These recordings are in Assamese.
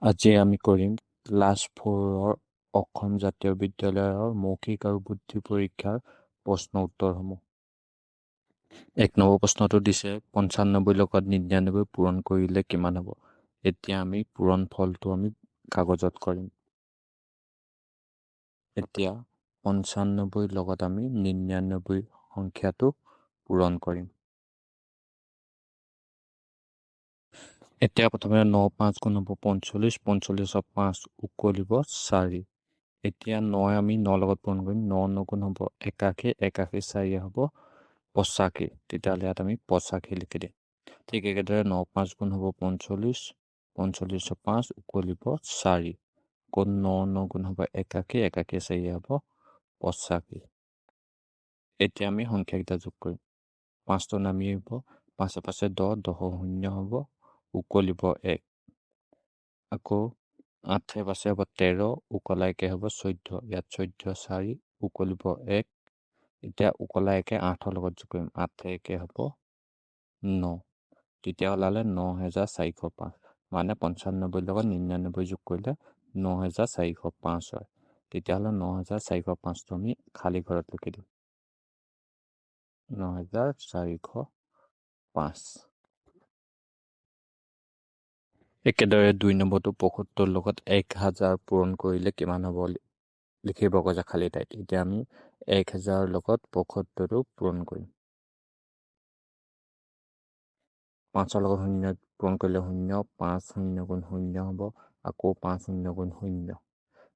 আজি আমি কৰিম ক্লাছ 4 অসম জাতীয় বিদ্যালয়ৰ মৌখিক আৰু বুদ্ধি পৰীক্ষাৰ প্ৰশ্ন উত্তৰসমূহ। 1 নম্বৰ প্ৰশ্নটো দিছে 95 লগত 99 পূৰণ কৰিলে কিমান হ'ব। এতিয়া আমি পূৰণ ফলটো আমি কাগজত কৰিম। এতিয়া 95 লগত আমি 99 সংখ্যাটো পূৰণ কৰিম। এতিয়া প্ৰথমে 9 5 গুণ হ'ব 45, 45ৰ 5 উকলিব 4। এতিয়া 9 আমি 9 লগত পূৰণ কৰিম। 9 9 গুণ হ'ব 81, 81 4 হ'ব 85। তেতিয়াহ'লে ইয়াত আমি 85 লিখি দিম। ঠিক একেদৰে 9 5 গুণ হ'ব 45, 45ৰ 5 উকলিব 4। আকৌ 9 9 গুণ হ'ব 81, 81 4 হ'ব 85। এতিয়া আমি সংখ্যাকেইটা যোগ কৰিম। 5টো নামি আহিব, 5 5 10, 10 শূন্য হ'ব উকলিব 1। আকৌ 8 5 হ'ব 13, উকলা 1 হ'ব 14। ইয়াত 14 4 উকলিব 1। এতিয়া উকলা 1 8ৰ লগত যোগ কৰিম। 8 1 হ'ব 9। তেতিয়া ওলালে 9405। মানে 95 লগত 99 যোগ কৰিলে 9405 হয়। তেতিয়াহ'লে 9405টো আমি খালী ঘৰত লিখি দিম। 9405। একেদৰে 2 নম্বৰটো 75 লগত 1000 পূৰণ কৰিলে কিমান হ'ব লিখিব কৈছে খালী ঠাইত। এতিয়া আমি 1000 লগত 75টো পূৰণ কৰিম। 5ৰ লগত 0 পূৰণ কৰিলে 0, 5 0 গুণ 0 হ'ব। আকৌ 5 0 গুণ 0।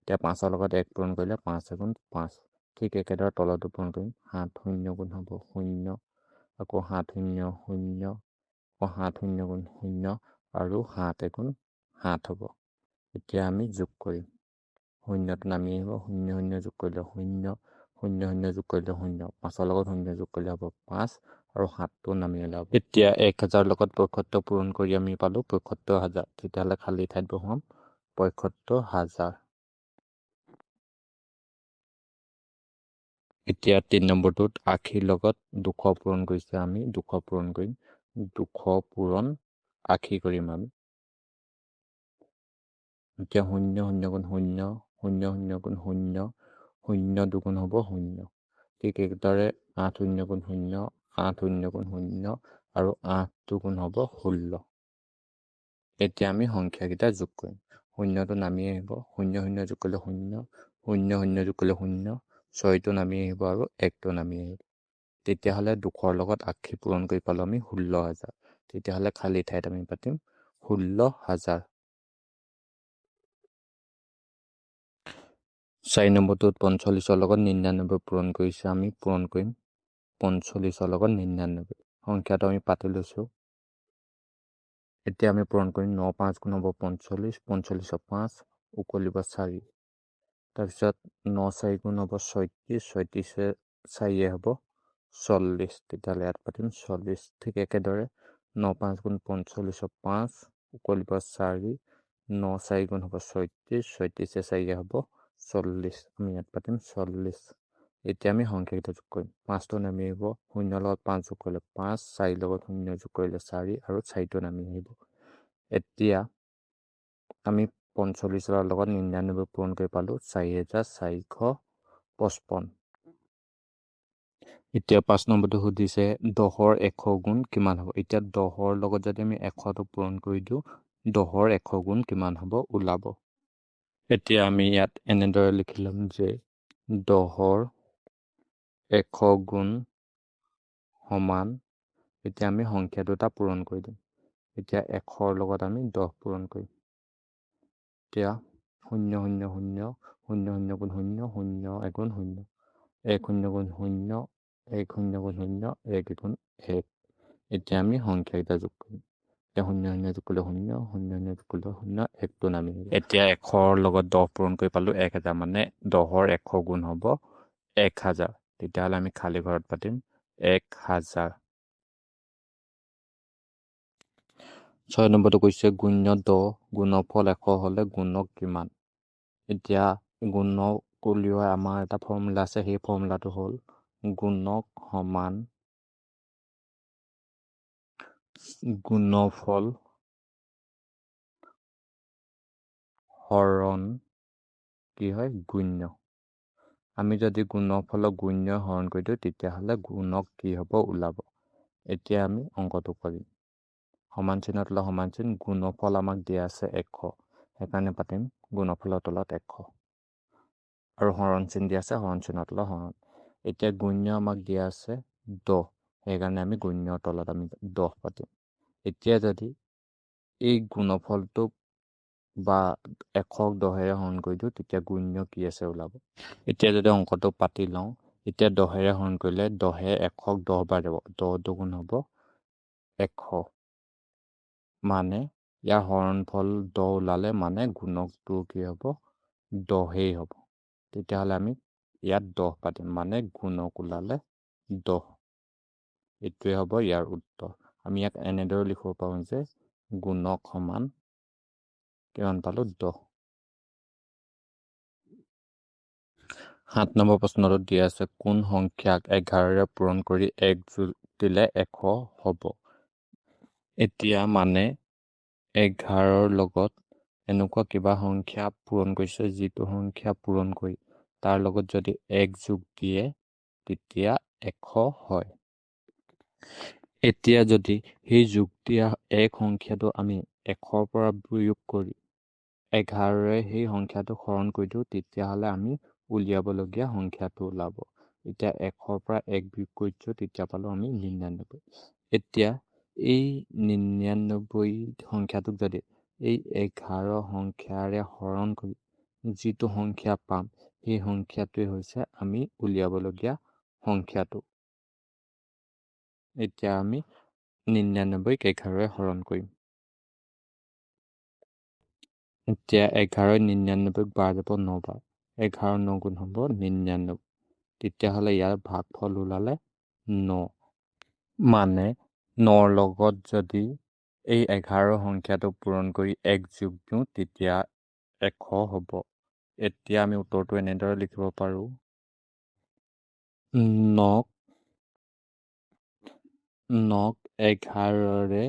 এতিয়া 5ৰ লগত 1 পূৰণ কৰিলে 5 গুণ 5। ঠিক একেদৰে তলতো পূৰণ কৰিম। 7 0 গুণ হ'ব 0, আকৌ 7 0 0, আকৌ 7 0 গুণ 0 আৰু 7 গুণ 7 হ'ব। এতিয়া আমি যোগ কৰিম। 0টো নামি আহিব, 0 0 যোগ কৰিলে 0, 0 0 যোগ কৰিলে 0, 5ৰ লগত 0 যোগ কৰিলে হ'ব 5 আৰু 7টো নামি ওলাব। এতিয়া 1000 লগত 75 পূৰণ কৰি আমি পালোঁ 75000। তেতিয়াহ'লে খালী ঠাইত বহুৱাম 75000। এতিয়া 3 নম্বৰটোত 80 লগত 200 পূৰণ কৰিছে। আমি 200 পূৰণ কৰিম। 200 পূৰণ 80 কৰিম আমি। এতিয়া 0 0 গুণ 0, 0 0 গুণ 0, 0 দুগুণ হ'ব 0। ঠিক একেদৰে 8 0 গুণ 0, 8 0 গুণ 0 আৰু 8 দুগুণ হ'ব 16। এতিয়া আমি সংখ্যাকেইটা যোগ কৰিম। 0টো নামি আহিব, 0 0 যোগ কৰিলে 0, 0 0 যোগ কৰিলে 0, 6টো নামি আহিব আৰু 1টো নামি আহিব। তেতিয়াহ'লে 200ৰ লগত 80 পূৰণ কৰি পালোঁ আমি 16000। তেতিয়াহ'লে খালী ঠাইত আমি পাতিম 16000। 4 নম্বৰটোত 45ৰ লগত 99 পূৰণ কৰিছে। আমি পূৰণ কৰিম 45ৰ লগত 99। সংখ্যাটো আমি পাতি লৈছোঁ। এতিয়া আমি পূৰণ কৰিম। 9 5 গুণ হ'ব 45, 45ৰ 5 উকলিব 4। তাৰপিছত 9 4 গুণ হ'ব 36, 36 4 হ'ব 40। তেতিয়াহ'লে ইয়াত পাতিম 40। ঠিক একেদৰে 9 5 গুণ 45ৰ 5 উকলিব 4, 9 4 গুণ হ'ব 36, 36 4 হ'ব 40। আমি ইয়াত পাতিম 40। এতিয়া আমি সংখ্যাকেইটা যোগ কৰিম। 5টো নামি আহিব, 0 লগত 5 যোগ কৰিলে 5, 4 লগত 0 যোগ কৰিলে 4 আৰু 4টো নামি আহিব। এতিয়া আমি 45ৰ লগত 99 পূৰণ কৰি পালোঁ 4455। এতিয়া 5 নম্বৰটো সুধিছে 10ৰ 100 গুণ কিমান হ'ব। এতিয়া 10ৰ লগত যদি আমি 100টো পূৰণ কৰি দিওঁ 10ৰ 100 গুণ কিমান হ'ব ওলাব। এতিয়া আমি ইয়াত এনেদৰে লিখি ল'ম যে 10ৰ 100 গুণ সমান, এতিয়া আমি সংখ্যা দুটা পূৰণ কৰি দিম। এতিয়া 100ৰ লগত আমি 10 পূৰণ কৰিম। এতিয়া 0 0 0, 0 0 গুণ 0, 0 1 গুণ 0, 1 0 গুণ 0, 1 0 গুণ 0, 1 গুণ 1। এতিয়া আমি সংখ্যাকেইটা যোগ কৰিম। এতিয়া 0 0 যোগ কৰিলে 0, 0 0 যোগ কৰিলে 0, 1টো নামি আহিব। এতিয়া 100ৰ লগত 10 পূৰণ কৰি পালোঁ 1000, মানে 10ৰ 100 গুণ হ'ব 1000। তেতিয়াহ'লে আমি খালী ঘৰত পাতিম 1000। 6 নম্বৰটো কৈছে গুণ্য 10 গুণফল 100 হ'লে গুণক কিমান। এতিয়া গুণক উলিওৱা আমাৰ এটা ফৰ্মুলা আছে। সেই ফৰ্মুলাটো হ'ল গুণক সমান গুণফল হৰণ কি হয় গুণ্য। আমি যদি গুণফলক গুণ্য হৰণ কৰি দিওঁ তেতিয়াহ'লে গুণক কি হ'ব ওলাব। এতিয়া আমি অংকটো কৰিম। সমান চিহ্নৰ তলত সমান চিহ্ন, গুণফল আমাক দিয়া আছে 100, সেইকাৰণে পাতিম গুণফলৰ তলত 100 আৰু হৰণ চিহ্ন দিয়া আছে হৰণ চিহ্নৰ তলত হৰণ। এতিয়া গুণ্য আমাক দিয়া আছে 10, সেইকাৰণে আমি গুণ্যৰ তলত আমি 10 পাতিম। এতিয়া যদি এই গুণফলটোক বা 100ক 10ৰে হৰণ কৰি দিওঁ তেতিয়া গুণ্য কি আছে ওলাব। এতিয়া যদি অংকটো পাতি লওঁ, এতিয়া 10ৰে হৰণ কৰিলে 10ে 100ক 10 বাৰ যাব, 10 দুগুণ হ'ব 100, মানে ইয়াৰ হৰণফল 10 ওলালে মানে গুণকটো কি হ'ব 10ই হ'ব। তেতিয়াহ'লে আমি ইয়াত 10 পাতিম, মানে গুণক ওলালে 10। এইটোৱে হ'ব ইয়াৰ উত্তৰ। আমি ইয়াক এনেদৰে লিখিব পাৰোঁ যে গুণক সমান কিমান পালোঁ 10। 7 নম্বৰ প্ৰশ্নটোত দিয়া আছে কোন সংখ্যাক 11ৰে পূৰণ কৰি 1 যোগ দিলে 100 হ'ব। এতিয়া মানে 11ৰ লগত এনেকুৱা কিবা সংখ্যা পূৰণ কৰিছে যিটো সংখ্যা পূৰণ কৰি তাৰ লগত যদি 1 যোগ দিয়ে তেতিয়া 100 হয়। এতিয়া যদি সেই যোগ দিয়া 1 সংখ্যাটো আমি 100ৰ পৰা বিয়োগ কৰি 11ৰে সেই সংখ্যাটো হৰণ কৰি দিওঁ তেতিয়াহ'লে আমি উলিয়াবলগীয়া সংখ্যাটো ওলাব। এতিয়া 100ৰ পৰা 1 বিয়োগ কৰি দিছোঁ তেতিয়া পালোঁ আমি 99। এতিয়া এই 99 সংখ্যাটোক যদি এই 11 সংখ্যাৰে হৰণ কৰি যিটো সংখ্যা পাম সেই সংখ্যাটোৱে হৈছে আমি উলিয়াবলগীয়া সংখ্যাটো। এতিয়া আমি 99ক 11ৰে হৰণ কৰিম। এতিয়া 11ৰে 99ক বাৰ যাব 9 বাৰ, 11 9 গুণ হ'ব 99। তেতিয়াহ'লে ইয়াৰ ভাগফল ওলালে 9, মানে 9ৰ লগত যদি এই 11 সংখ্যাটো পূৰণ কৰি 1 যোগ দিওঁ তেতিয়া 100 হ'ব। এতিয়া আমি উত্তৰটো এনেদৰে লিখিব পাৰোঁ 9ক 11ৰে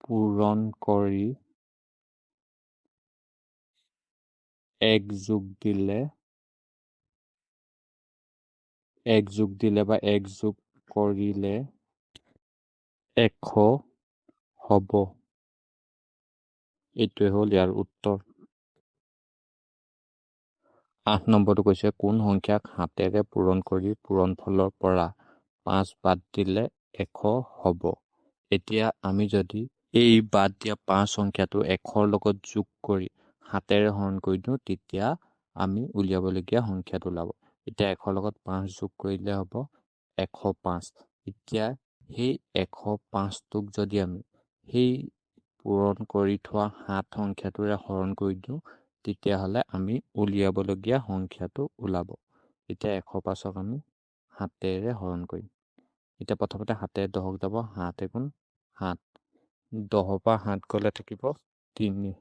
পূৰণ কৰি 1 যোগ দিলে বা 1 যোগ কৰিলে 100 হ'ব। এইটোৱে হ'ল ইয়াৰ উত্তৰ। 8 নম্বৰটো কৈছে কোন সংখ্যাক 7ৰে পূৰণ কৰি পূৰণফলৰ পৰা 5 বাদ দিলে 100 হ'ব। এতিয়া আমি যদি এই বাদ দিয়া 5 সংখ্যাটো 100ৰ লগত যোগ কৰি 7ৰে হৰণ কৰি দিওঁ তেতিয়া আমি উলিয়াবলগীয়া সংখ্যাটো ওলাব। এতিয়া 100ৰ লগত 5 যোগ কৰিলে হ'ব 105। এতিয়া সেই 105টোক যদি আমি সেই পূৰণ কৰি থোৱা 7 সংখ্যাটোৰে হৰণ কৰি দিওঁ তেতিয়াহ'লে আমি উলিয়াবলগীয়া সংখ্যাটো ওলাব। এতিয়া 105ক আমি 7ৰে হৰণ কৰিম। এতিয়া প্ৰথমতে 7ৰে 10ক যাব, 7 গুণ 7, 10ৰ পৰা 7 গ'লে থাকিব 3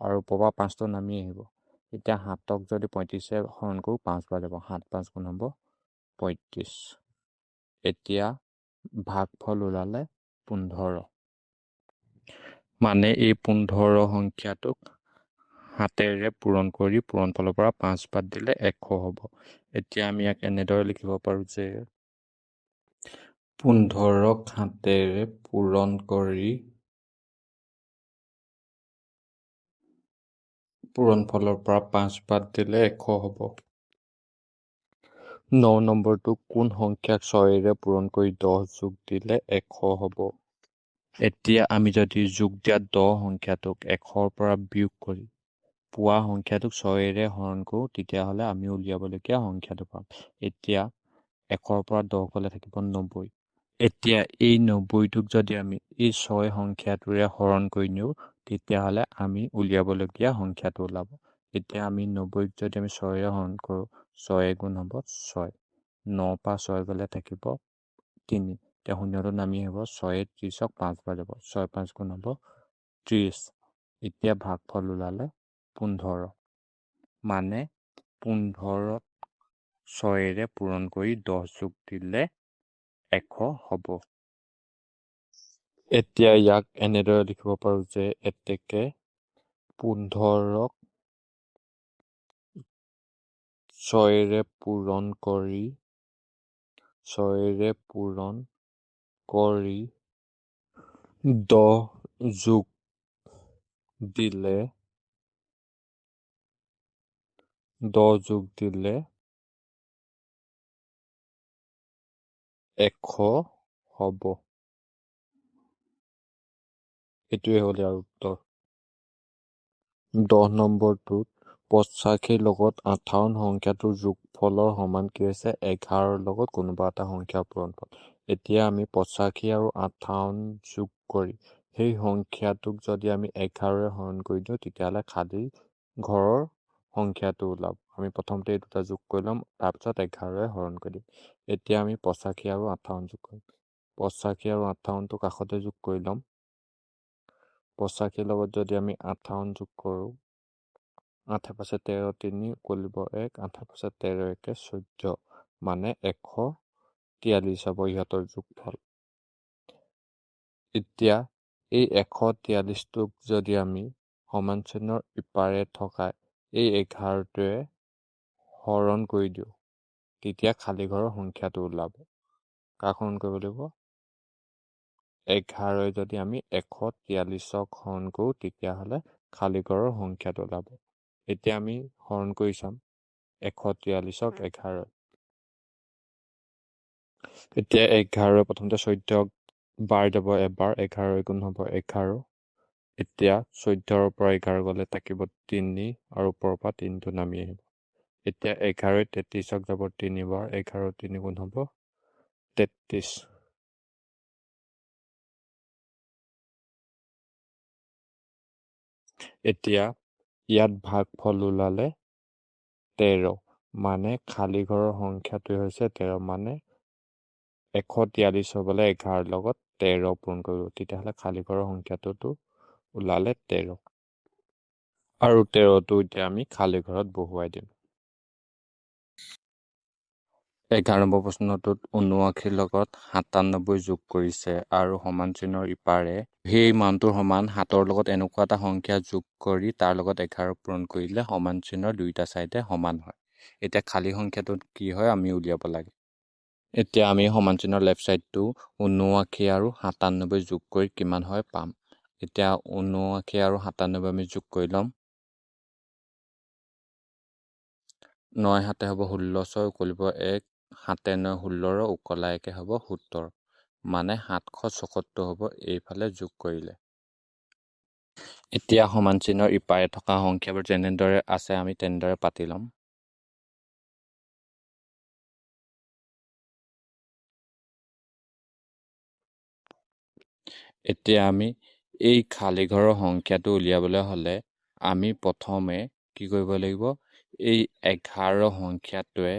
আৰু ওপৰৰ পৰা 5টো নামি আহিব। এতিয়া 7ক যদি 35ৰে হৰণ কৰোঁ 5 বাৰ যাব, 7 5 গুণ হ'ব 35। এতিয়া ভাগফল ওলালে 15, মানে এই 15 সংখ্যাটোক 7ৰে পূৰণ কৰি পূৰণফলৰ পৰা 5 বাদ দিলে 100 হ'ব। এতিয়া আমি ইয়াক এনেদৰে লিখিব পাৰোঁ যে 15ক 7ৰে পূৰণ কৰি পূৰণফলৰ পৰা 5 বাদ দিলে 100 হ'ব। 9 নম্বৰটো কোন সংখ্যাক 6ৰে পূৰণ কৰি 10 যোগ দিলে 100 হ'ব। এতিয়া আমি যদি যোগ দিয়া 10 সংখ্যাটোক 100ৰ পৰা বিয়োগ কৰি পোৱা সংখ্যাটোক 6ৰে হৰণ কৰোঁ তেতিয়াহ'লে আমি উলিয়াবলগীয়া সংখ্যাটো পাম। এতিয়া 100ৰ পৰা 10 গ'লে থাকিব 90। এতিয়া এই 90টোক যদি আমি এই 6 সংখ্যাটোৰে হৰণ কৰি নিওঁ তেতিয়াহ'লে আমি উলিয়াবলগীয়া সংখ্যাটো ওলাব। এতিয়া আমি 90ক যদি আমি 6ৰে হৰণ কৰোঁ 6 গুণ হ'ব 6, 9 পৰা 6 গ'লে থাকিব 3, এতিয়া শূন্যটো নামি আহিব, 6 30ক 5 বাৰ যাব, 6 5 গুণ হ'ব 30। এতিয়া ভাগফল ওলালে 15, মানে 15ক 6ৰে পূৰণ কৰি 10 যোগ দিলে 100 হ'ব। এতিয়া ইয়াক এনেদৰে লিখিব পাৰোঁ যে এতেকে 15ক 6ৰে পূৰণ কৰি 10 যোগ দিলে 100 হ'ব। এইটোৱে হ'ল ইয়াৰ উত্তৰ। 10 নম্বৰটোত 85 লগত 58 সংখ্যাটোৰ যোগফলৰ সমান কি হৈছে? 11 লগত কোনোবা এটা সংখ্যা পূৰণফল। এতিয়া আমি 85 আৰু 58 যোগ কৰি সেই সংখ্যাটোক যদি আমি 11ৰে হৰণ কৰি দিওঁ তেতিয়াহ'লে খালী ঘৰৰ সংখ্যাটো ওলাব। আমি প্ৰথমতে এই দুটা যোগ কৰি ল'ম, তাৰপিছত 11ৰে হৰণ কৰি দিম। এতিয়া আমি 85 আৰু 58 যোগ কৰিম। 85 আৰু 58টো কাষতে যোগ কৰি ল'ম। 85 লগত যদি আমি 58 যোগ কৰোঁ, 8 × 13 3 উকলিব 1, 8 × 13 1 14, মানে 143 হ'ব ইহঁতৰ যোগফল। এতিয়া এই 143টোক যদি আমি সমান চিহ্নৰ ইপাৰে থকা এই 11টোৱে হৰণ কৰি দিওঁ, তেতিয়া খালী ঘৰৰ সংখ্যাটো ওলাব। কাক হৰণ কৰিব লাগিব? 11ৰে যদি আমি 143ক হৰণ কৰোঁ তেতিয়াহ'লে খালী ঘৰৰ সংখ্যাটো ওলাব। এতিয়া আমি হৰণ কৰি চাম 143ক 11ৰে। এতিয়া 11ৰে প্ৰথমতে 14ক বাৰ যাব এবাৰ, 11 গুণ হ'ব 11। এতিয়া 14ৰ পৰা 11 গ'লে থাকিব 3 আৰু ওপৰৰ পৰা 3টো নামি আহিব। এতিয়া 11 33ক যাব 3 বাৰ, 11 3 গুণ হ'ব 33। এতিয়া ইয়াত ভাগফল ওলালে 13, মানে খালী ঘৰৰ সংখ্যাটোৱে হৈছে 13, মানে 143 হ'বলৈ 11ৰ লগত 13 পূৰণ কৰিব। তেতিয়াহ'লে খালী ঘৰৰ সংখ্যাটোতো ওলালে 13, আৰু 13টো এতিয়া আমি খালী ঘৰত বহুৱাই দিম। 11 নম্বৰ প্ৰশ্নটোত 79 লগত 97 যোগ কৰিছে আৰু সমান চিহ্নৰ ইপাৰে সেই মানটোৰ সমান 7ৰ লগত এনেকুৱা এটা সংখ্যা যোগ কৰি তাৰ লগত 11 পূৰণ কৰিলে সমান চিহ্নৰ দুয়োটা চাইডে সমান হয়। এতিয়া খালী সংখ্যাটোত কি হয় আমি উলিয়াব লাগে। এতিয়া আমি সমান চিহ্নৰ লেফ্ট চাইডটো 79 আৰু 97 যোগ কৰি কিমান হয় পাম। এতিয়া 79 আৰু 97 আমি যোগ কৰি ল'ম। 9 7 হ'ব 16, 6 উকলিব 1, 7 9 16, উকলা 1 হ'ব 70, মানে 774 হ'ব এইফালে যোগ কৰিলে। এতিয়া সমান চিহ্নৰ ইপাৰে থকা সংখ্যাবোৰ যেনেদৰে আছে আমি তেনেদৰে পাতি ল'ম। এতিয়া আমি এই খালী ঘৰৰ সংখ্যাটো উলিয়াবলৈ হ'লে আমি প্ৰথমে কি কৰিব লাগিব? এই 11 সংখ্যাটোৱে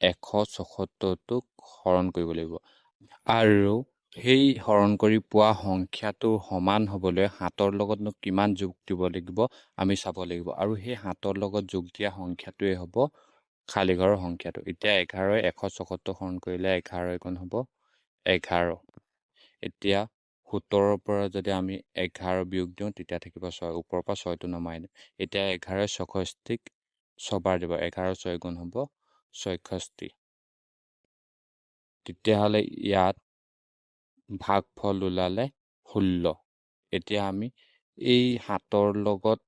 174টোক হৰণ কৰিব লাগিব, আৰু সেই হৰণ কৰি পোৱা সংখ্যাটোৰ সমান হ'বলৈ 7ৰ লগতনো কিমান যোগ দিব লাগিব আমি চাব লাগিব, আৰু সেই 7ৰ লগত যোগ দিয়া সংখ্যাটোৱে হ'ব খালী ঘৰৰ সংখ্যাটো। এতিয়া 11ৰে 174 হৰণ কৰিলে 11 গুণ হ'ব 11। এতিয়া 70ৰ পৰা যদি আমি 11 বিয়োগ দিওঁ তেতিয়া থাকিব 6, ওপৰৰ পৰা 6টো নমাই দিওঁ। এতিয়া 11ৰে 64ক 6 বাৰ দিব, 11 6 গুণ হ'ব 66। তেতিয়াহ'লে ইয়াত ভাগফল ওলালে 16। এতিয়া আমি এই 7ৰ লগত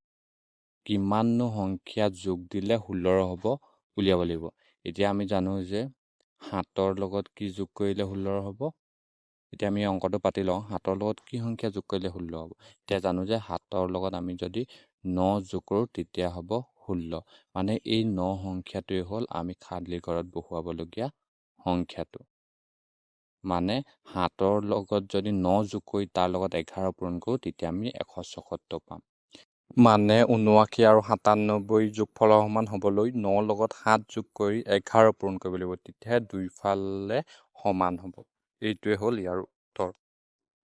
কিমাননো সংখ্যা যোগ দিলে 16 হ'ব উলিয়াব লাগিব। এতিয়া আমি জানো যে 7ৰ লগত কি যোগ কৰিলে 16 হ'ব। এতিয়া আমি অংকটো পাতি লওঁ, 7ৰ লগত কি সংখ্যা যোগ কৰিলে 16 হ'ব। এতিয়া জানো যে 7ৰ লগত আমি যদি 9 যোগ কৰোঁ তেতিয়া হ'ব 16, মানে এই 9 সংখ্যাটোৱে হ'ল আমি খালী ঘৰত বহুৱাবলগীয়া সংখ্যাটো। মানে 7ৰ লগত যদি 9 যোগ কৰি তাৰ লগত 11 পূৰণ কৰোঁ তেতিয়া আমি 174 পাম। মানে 79 আৰু 97 যোগফলৰ সমান হ'বলৈ 9 লগত 7 যোগ কৰি 11 পূৰণ কৰিব লাগিব, তেতিয়াহে দুইফালে সমান হ'ব। এইটোৱে হ'ল ইয়াৰ উত্তৰ।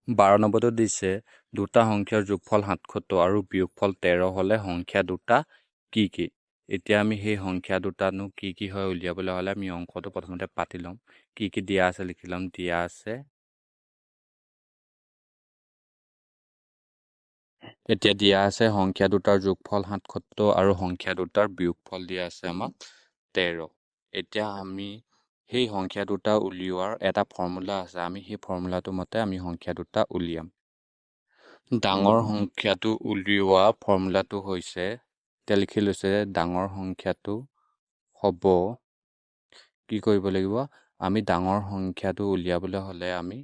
12 নম্বৰটো দিছে দুটা সংখ্যাৰ যোগফল 77 আৰু বিয়োগফল 13 হ'লে সংখ্যা দুটা কি কি? এতিয়া আমি সেই সংখ্যা দুটানো কি কি হয় উলিয়াবলৈ হ'লে আমি অংকটো প্ৰথমতে পাতি ল'ম। কি কি দিয়া আছে লিখি ল'ম। দিয়া আছে এতিয়া দিয়া আছে সংখ্যা দুটাৰ যোগফল ৭৭ আৰু সংখ্যা দুটাৰ বিয়োগফল দিয়া আছে আমাক ১৩। এতিয়া আমি সেই সংখ্যা দুটা উলিওৱাৰ এটা ফৰ্মুলা আছে, আমি সেই ফৰ্মুলাটো মতে আমি সংখ্যা দুটা উলিয়াম। ডাঙৰ সংখ্যাটো উলিওৱা ফৰ্মুলাটো হৈছে, এতিয়া লিখি লৈছে যে ডাঙৰ সংখ্যাটো হ'ব, কি কৰিব লাগিব, আমি ডাঙৰ সংখ্যাটো উলিয়াবলৈ হ'লে আমি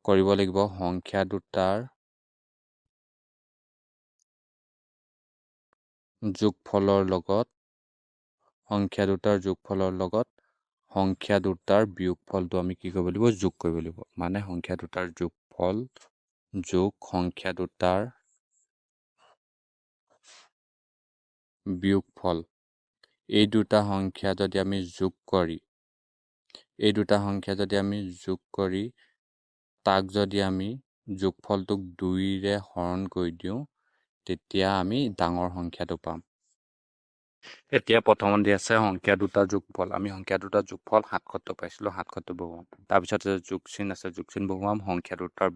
কৰিব লাগিব সংখ্যা দুটাৰ যোগফলৰ লগত সংখ্যা দুটাৰ বিয়োগফলটো আমি কি কৰিব লাগিব, যোগ কৰিব লাগিব। মানে সংখ্যা দুটাৰ যোগফল যোগ সংখ্যা দুটাৰ বিয়োগফল, এই দুটা সংখ্যা যদি আমি যোগ কৰি তাক যদি আমি যোগফলটোক 2ৰে হৰণ কৰি দিওঁ, তেতিয়া আমি ডাঙৰ সংখ্যাটো পাম। এতিয়া প্ৰথমত দি আছে সংখ্যা দুটাৰ যোগফল। আমি সংখ্যা দুটাৰ যোগফল ৭৭ পাইছিলোঁ, ৭৭ বহুৱাম। তাৰপিছত যোগ চিন আছে, যোগ চিন বহুৱাম। সংখ্যা দুটাৰ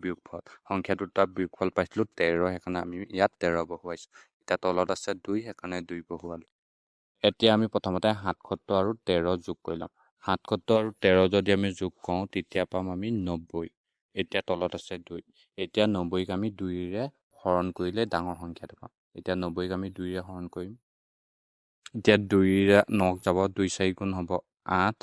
বিয়োগফল পাইছিলোঁ ১৩, সেইকাৰণে আমি ইয়াত ১৩ বহুৱাইছোঁ। এতিয়া তলত আছে 2, সেইকাৰণে 2 বহুৱালোঁ। এতিয়া আমি প্ৰথমতে ৭৭ আৰু ১৩ যোগ কৰি ল'ম। ৭৭ আৰু ১৩ যদি আমি যোগ কৰোঁ, তেতিয়া পাম আমি ৯০। এতিয়া তলত আছে 2। এতিয়া ৯০ক আমি 2ৰে হৰণ কৰিলে ডাঙৰ সংখ্যাটো পাম। এতিয়া ৯০ক আমি 2ৰে হৰণ কৰিম। এতিয়া 2ৰে 9 যাব, 2 4 গুণ হ'ব 8,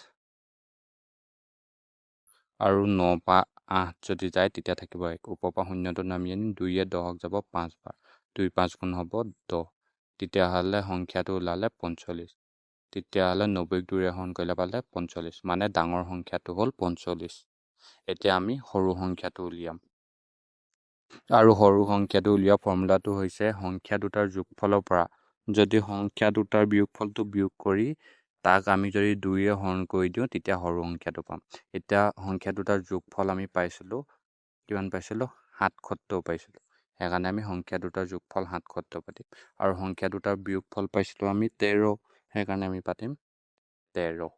আৰু 9 পৰা 8 যদি যায় তেতিয়া থাকিব 1। ওপৰৰ পৰা শূন্যটো নামি আনি 2ৰে 10ক যাব 5 বাৰ, 2 5 গুণ হ'ব 10। তেতিয়াহ'লে সংখ্যাটো ওলালে 45। তেতিয়াহ'লে ৯০ক 2ৰে হৰণ কৰিলে পালে 45, মানে ডাঙৰ সংখ্যাটো হ'ল 45। এতিয়া আমি সৰু সংখ্যাটো উলিয়াম। আৰু সৰু সংখ্যাটো উলিওৱা ফৰ্মুলাটো হৈছে সংখ্যা দুটাৰ যোগফলৰ পৰা যদি সংখ্যা দুটাৰ বিয়োগফলটো বিয়োগ কৰি তাক আমি যদি 2ৰে হৰণ কৰি দিওঁ, তেতিয়া সৰু সংখ্যাটো পাম। এতিয়া সংখ্যা দুটাৰ যোগফল আমি পাইছিলোঁ, কিমান পাইছিলোঁ, ৭৭ পাইছিলোঁ। সেইকাৰণে আমি সংখ্যা দুটাৰ যোগফল ৭৭ পাতিম। আৰু সংখ্যা দুটাৰ বিয়োগফল পাইছিলোঁ আমি ১৩, সেইকাৰণে আমি পাতিম ১৩।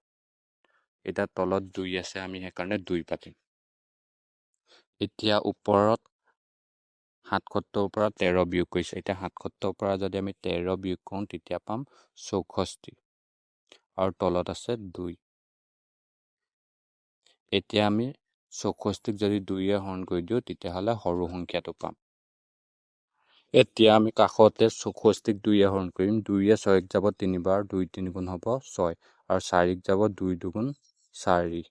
এতিয়া তলত 2 আছে, আমি সেইকাৰণে 2 পাতিম। এতিয়া ওপৰত ৭৭ৰ পৰা ১৩ বিয়োগ কৰিছে। এতিয়া ৭৭ৰ পৰা যদি আমি ১৩ বিয়োগ কৰোঁ, তেতিয়া পাম ৬৪, আৰু তলত আছে 2। এতিয়া আমি ৬৪ক যদি 2ৰে হৰণ কৰি দিওঁ, তেতিয়াহ'লে সৰু সংখ্যাটো পাম। এতিয়া আমি কাষতে ৬৪ক 2ৰে হৰণ কৰিম। 2ৰে 6ক যাব 3 বাৰ, 2 3 গুণ হ'ব 6, আৰু 4ক যাব 2 2 গুণ 4।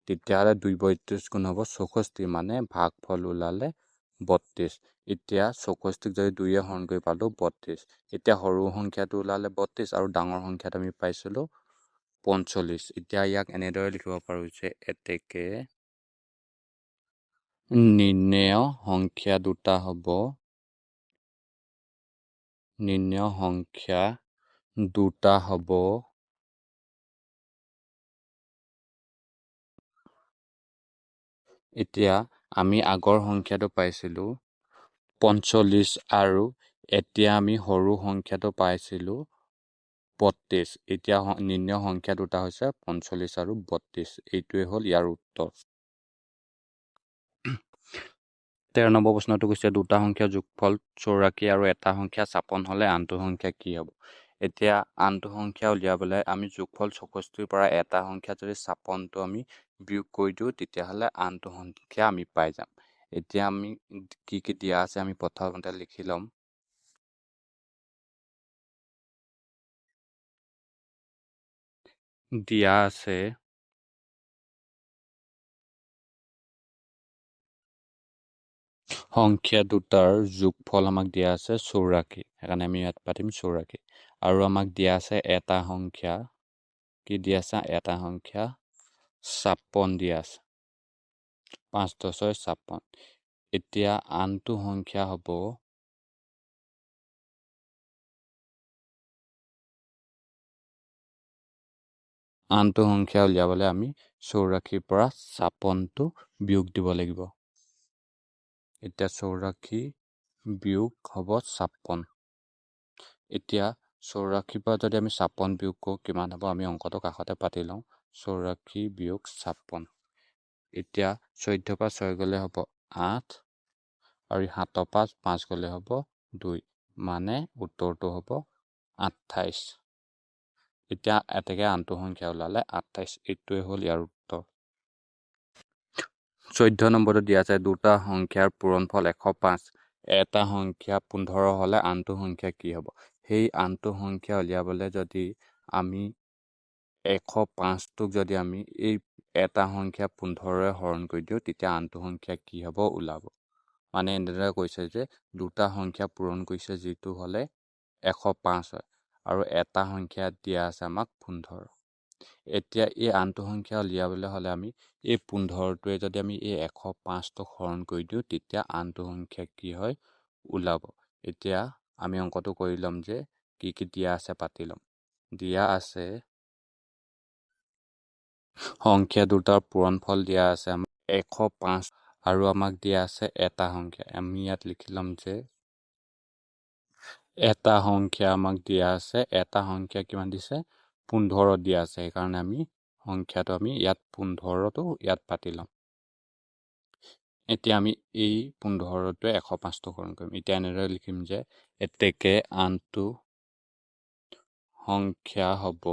তেতিয়াহ'লে 2 32 গুণ হ'ব ৬৪, মানে ভাগফল ওলালে 32। এতিয়া ৬৪ক যদি 2ৰে হৰণ কৰি পালোঁ 32। এতিয়া সৰু সংখ্যাটো ওলালে 32, আৰু ডাঙৰ সংখ্যাটো আমি পাইছিলোঁ 45। এতিয়া ইয়াক এনেদৰে লিখিব পাৰোঁ যে এতেকে নিৰ্ণেয় সংখ্যা দুটা হ'ব এতিয়া আমি আগৰ সংখ্যাটো পাইছিলোঁ 45, আৰু এতিয়া আমি সৰু সংখ্যাটো পাইছিলোঁ 32। এতিয়া নিৰ্ণেয় সংখ্যা দুটা হৈছে 45 আৰু 32। এইটোৱে হ'ল ইয়াৰ উত্তৰ। 13 নম্বৰ প্ৰশ্নটো কৈছে দুটা সংখ্যা যোগফল 84 আৰু এটা সংখ্যা 56 হ'লে আনটো সংখ্যা কি হ'ব? এতিয়া আনটো সংখ্যা উলিয়াবলৈ আমি যোগফল 64ৰ পৰা এটা সংখ্যা যদি 56টো আমি বিয়োগ কৰি দিওঁ, তেতিয়াহ'লে আনটো সংখ্যা আমি পাই যাম। এতিয়া আমি কি কি দিয়া আছে আমি প্ৰথমতে লিখি ল'ম। দিয়া আছে সংখ্যা দুটাৰ যোগফল, আমাক দিয়া আছে 84, সেইকাৰণে আমি ইয়াত পাতিম 84। আৰু আমাক দিয়া আছে এটা সংখ্যা, কি দিয়া আছে, এটা সংখ্যা 56 দিয়া আছে, 5 10 6 56। এতিয়া আনটো সংখ্যা হ'ব উলিয়াবলৈ আমি 84ৰ পৰা 56টো বিয়োগ দিব লাগিব। এতিয়া 84 বিয়োগ হ'ব 56। এতিয়া 84ৰ পৰা যদি আমি 56 বিয়োগ কৰোঁ, কিমান হ'ব, আমি অংকটো কাষতে পাতি লওঁ। 84 বিয়োগ 56। এতিয়া 14ৰ পৰা 6 গ'লে হ'ব 8, আৰু 7 5 গ'লে হ'ব 2 মানে উত্তৰটো হ'ব 28 এতিয়া এতেকে আনটো সংখ্যা ওলালে 28 এইটোৱে হ'ল ইয়াৰ উত্তৰ 14 নম্বৰটো দিয়া আছে দুটা সংখ্যাৰ পূৰণফল 105 এটা সংখ্যা 15 হ'লে আনটো সংখ্যা কি হ'ব সেই আনটো সংখ্যা উলিয়াবলৈ যদি আমি 105টোক যদি আমি এই এটা সংখ্যা 15ৰে হৰণ কৰি দিওঁ তেতিয়া আনটো সংখ্যা কি হ'ব ওলাব মানে এনেদৰে কৈছে যে দুটা সংখ্যা পূৰণ কৰিছে যিটো হ'লে 105 হয় আৰু এটা সংখ্যা দিয়া আছে আমাক 15 এতিয়া এই আনটো সংখ্যা উলিয়াবলৈ হ'লে আমি এই 15টোৱে যদি আমি এই 105টোক হৰণ কৰি দিওঁ তেতিয়া আনটো সংখ্যা কি হয় ওলাব এতিয়া আমি অংকটো কৰি ল'ম যে কি দিয়া আছে পাতি ল'ম দিয়া আছে সংখ্যা দুটাৰ পূৰণফল দিয়া আছে আমাক 105 আৰু আমাক দিয়া আছে এটা সংখ্যা আমি ইয়াত লিখি ল'ম যে এটা সংখ্যা আমাক দিয়া আছে এটা সংখ্যা কিমান দিছে 15 দিয়া আছে সেইকাৰণে আমি সংখ্যাটো আমি ইয়াত 15টো ইয়াত পাতি ল'ম এতিয়া আমি এই 15টোৱে 105টো হৰণ কৰিম এতিয়া এনেদৰে লিখিম যে এতেকে আনটো সংখ্যা হ'ব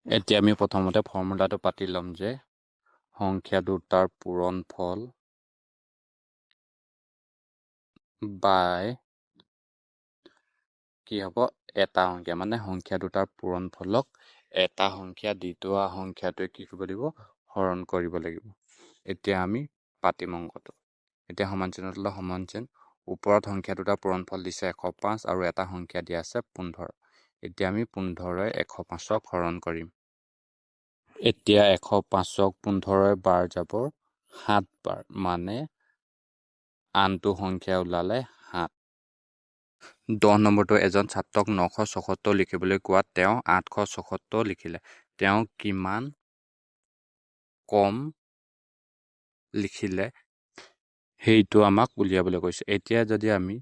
এতিয়া আমি প্ৰথমতে ফৰ্মুলাটো পাতি ল'ম যে সংখ্যা দুটাৰ পূৰণফল বাই কি হ'ব এটা সংখ্যা মানে সংখ্যা দুটাৰ পূৰণফলক এটা সংখ্যা দ্বিতীয় সংখ্যাটোৱে কি কৰিব লাগিব হৰণ কৰিব লাগিব এতিয়া আমি পাতিম অংকটো এতিয়া সমান চিহ্ন তলত সমান চিহ্ন ওপৰত সংখ্যা দুটাৰ পূৰণফল দিছে 105 আৰু এটা সংখ্যা দিয়া আছে 15 এতিয়া আমি 15ৰে 105ক হৰণ কৰিম এতিয়া 105ক 15ৰে বাৰ যাব 7 বাৰ মানে আনটো সংখ্যা ওলালে 7 10 নম্বৰটো এজন ছাত্ৰক 974 লিখিবলৈ কোৱাত তেওঁ 874 লিখিলে তেওঁ কিমান কম লিখিলে সেইটো আমাক উলিয়াবলৈ কৈছে এতিয়া যদি আমি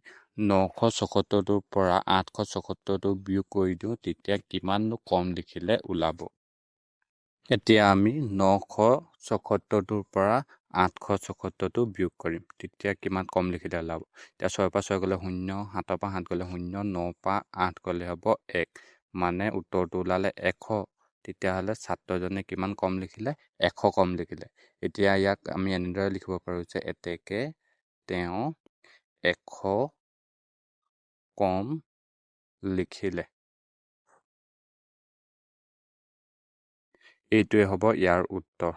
974টোৰ পৰা 874টো বিয়োগ কৰি দিওঁ তেতিয়া কিমান কম লিখিলে ওলাব এতিয়া আমি 974টোৰ পৰা 874টো বিয়োগ কৰিম তেতিয়া কিমান কম লিখিলে ওলাব এতিয়া 6 পৰা 6 গ'লে 0 7 পৰা 7 গ'লে 0 9 পৰা 8 গ'লে হ'ব 1 মানে উত্তৰটো ওলালে 100 তেতিয়াহ'লে ছাত্ৰজনে কিমান কম লিখিলে 100 কম লিখিলে এতিয়া ইয়াক আমি এনেদৰে লিখিব পাৰোঁ যে এতেকে তেওঁ 100 কম লিখিলে এইটোৱে হ'ব ইয়াৰ উত্তৰ